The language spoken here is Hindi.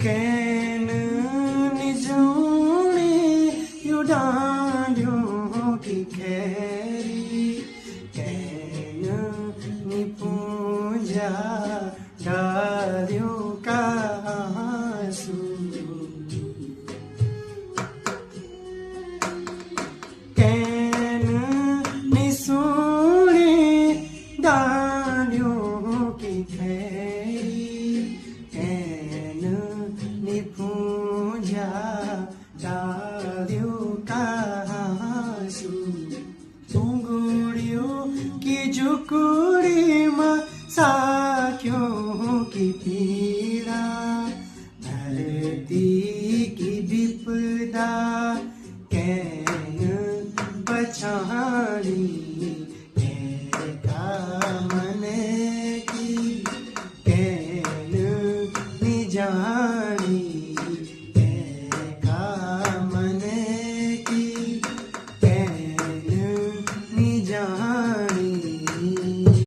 कैन निजोणे युडांडियों की खैरी कैन निपूंजा डालियों का आंसू कैन निसोणे डालियों की खैरी कैन निपूंजा डालियों का आंसू घुंघुड़ियों की झुकुड़ी माँ साखियों की पीड़ा धरती की विपदा कैन बचानी मन की कैन निजा